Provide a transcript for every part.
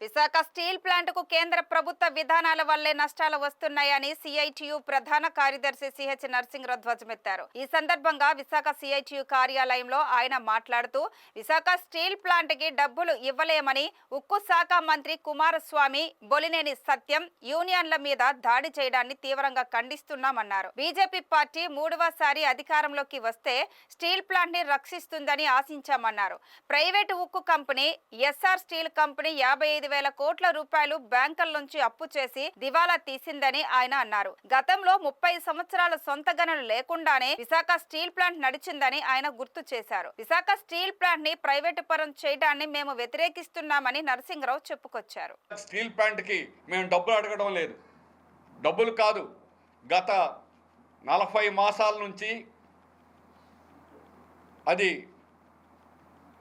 Visakha steel ప్లాంట్కు కేంద్ర ప్రభుత్వ విధానాల వల్లే నష్టాలు వస్తున్నాయని సిఐటియు ప్రధాన కార్యదర్శి సిహెచ్ నరసింహరావు ధ్వజమెత్తారు. ఈ సందర్భంగా విశాఖ సిఐటియు కార్యాలయంలో ఆయన మాట్లాడుతూ విశాఖ స్టీల్ ప్లాంట్కి డబ్బులు ఇవ్వలేమని, ఉక్కు శాఖ మంత్రి కుమారస్వామి, బొలినేని సత్యం యూనియన్ల మీద దాడి చేయడాన్ని తీవ్రంగా ఖండిస్తున్నామన్నారు. బీజేపీ పార్టీ మూడవసారి అధికారంలోకి వస్తే స్టీల్ ప్లాంట్ ని రక్షిస్తుందని ఆశించామన్నారు. ప్రైవేటు ఉక్కు కంపెనీ ఎస్ఆర్ స్టీల్ కంపెనీ 55,000 కోట్ల రూపాయలు బ్యాంకుల నుంచి అప్పు చేసి దివాలా తీసిందని ఆయన అన్నారు. గతంలో 30 సంవత్సరాల సొంత గనులు లేకుండానే విశాఖ స్టీల్ ప్లాంట్ నడిచిందని ఆయన గుర్తు చేశారు. విశాఖ స్టీల్ ప్లాంట్ ని ప్రైవేటు పరం చేయడాన్ని మేము వ్యతిరేకిస్తున్నామని నరసింహరావు చెప్పుకొచ్చారు. స్టీల్ ప్లాంట్ కి మేము డబ్బులు అడగడం లేదు, డబ్బులు కాదు. గత 40 మాసాల నుంచి అది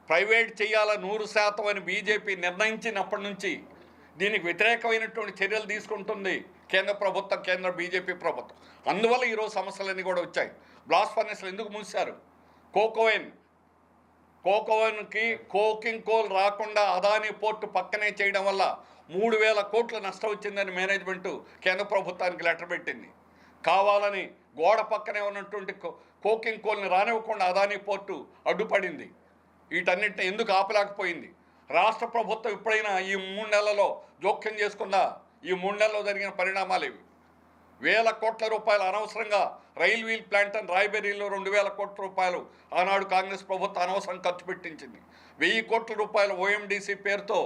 ప్రైవేట్ చేయాల 100% అని బీజేపీ నిర్ణయించినప్పటి నుంచి దీనికి వ్యతిరేకమైనటువంటి చర్యలు తీసుకుంటుంది కేంద్ర ప్రభుత్వం, కేంద్ర బీజేపీ ప్రభుత్వం. అందువల్ల ఈరోజు సమస్యలన్నీ కూడా వచ్చాయి. బ్లాస్ట్ ఫర్నెస్లు ఎందుకు మూసారు? కోకోవెన్కి కోకింగ్ కోల్ రాకుండా అదానీ పోర్టు పక్కనే చేయడం వల్ల 3,000 కోట్ల నష్టం వచ్చిందని మేనేజ్మెంటు కేంద్ర ప్రభుత్వానికి లెటర్ పెట్టింది. కావాలని గోడ పక్కనే ఉన్నటువంటి కోకింగ్ కోల్ని రానివ్వకుండా అదానీ పోర్టు అడ్డుపడింది. వీటన్నిటిని ఎందుకు ఆపలేకపోయింది? రాష్ట్ర ప్రభుత్వం ఎప్పుడైనా ఈ 3 నెలల్లో జోక్యం చేసుకుందా? ఈ 3 నెలల్లో జరిగిన పరిణామాలు ఇవి. 1,000 కోట్ల రూపాయలు అనవసరంగా రైల్ వీల్ ప్లాంట్ అని రాయబెరీలో 2,000 కోట్ల రూపాయలు ఆనాడు కాంగ్రెస్ ప్రభుత్వం అనవసరం ఖర్చు పెట్టించింది. 1,000 కోట్ల రూపాయలు ఓఎండీసీ పేరుతో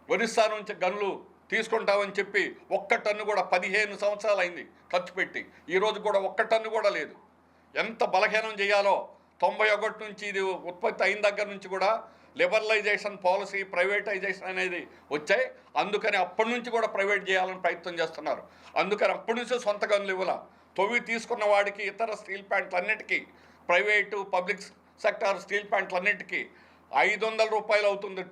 ఒరిస్సా నుంచి గనులు తీసుకుంటామని చెప్పి ఒక్క టన్ను కూడా 15 సంవత్సరాలు అయింది ఖర్చు పెట్టి. ఈరోజు కూడా ఒక్క టన్ను కూడా లేదు. ఎంత బలహీనం చేయాలో 91 నుంచి ఇది ఉత్పత్తి అయిన దగ్గర నుంచి కూడా లిబరలైజేషన్ పాలసీ, ప్రైవేటైజేషన్ అనేది వచ్చాయి. అందుకని అప్పటి నుంచి కూడా ప్రైవేట్ చేయాలని ప్రయత్నం చేస్తున్నారు. అందుకని అప్పటి నుంచి సొంత గనులు ఇవ్వాల. తొవ్వి తీసుకున్న వాడికి ఇతర స్టీల్ ప్లాంట్లన్నిటికీ, ప్రైవేటు పబ్లిక్ సెక్టార్ స్టీల్ ప్లాంట్లన్నిటికీ 500 రూపాయలు అవుతుంది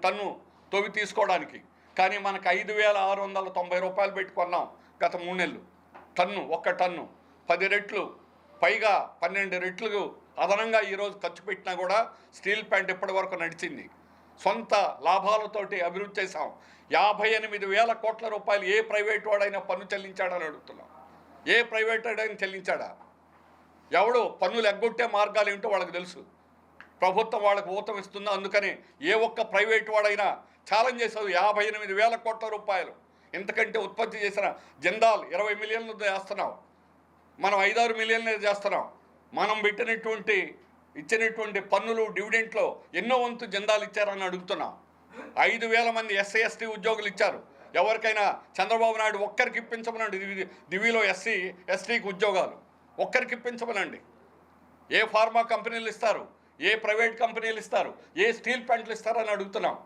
టన్ను తొవ్వి తీసుకోవడానికి. కానీ మనకు 5,690 రూపాయలు పెట్టుకున్నాం గత 3 నెలలు. ఒక్క టన్ను 10 రెట్లు పైగా 12 రెట్లు అదనంగా ఈరోజు ఖర్చు పెట్టినా కూడా స్టీల్ ప్లాంట్ ఇప్పటి వరకు నడిచింది. సొంత లాభాలతోటి అభివృద్ధి చేశాం. 58,000 కోట్ల రూపాయలు ఏ ప్రైవేట్ వాడైనా పన్ను చెల్లించాడని అడుగుతున్నాం. ఏ ప్రైవేట్ వాడైనా చెల్లించాడా? ఎవడు పన్నులు ఎగ్గొట్టే మార్గాలు ఏమిటో వాళ్ళకి తెలుసు. ప్రభుత్వం వాళ్ళకు ఊతం ఇస్తుందో. అందుకని ఏ ఒక్క ప్రైవేట్ వాడైనా ఛాలెంజ్ చేశారు. 58,000 కోట్ల రూపాయలు ఇంతకంటే ఉత్పత్తి చేసిన జిందాల్ 20 మిలియన్లు చేస్తున్నాం, మనం 5-6 మిలియన్లు చేస్తున్నాం. మనం ఇచ్చినటువంటి పన్నులు, డివిడెంట్లో ఎన్నో వంతు జిందాల్ ఇచ్చారని అడుగుతున్నాం. 5,000 మంది ఎస్సీ ఎస్టీ ఉద్యోగులు ఇచ్చారు. ఎవరికైనా చంద్రబాబు నాయుడు ఒక్కరికి ఇప్పించమనండి. దివిలో ఎస్సీ ఎస్టీకి ఉద్యోగాలు ఒక్కరికి ఇప్పించమనండి. ఏ ఫార్మా కంపెనీలు ఇస్తారు? ఏ ప్రైవేట్ కంపెనీలు ఇస్తారు? ఏ స్టీల్ ప్లాంట్లు ఇస్తారని అడుగుతున్నాం.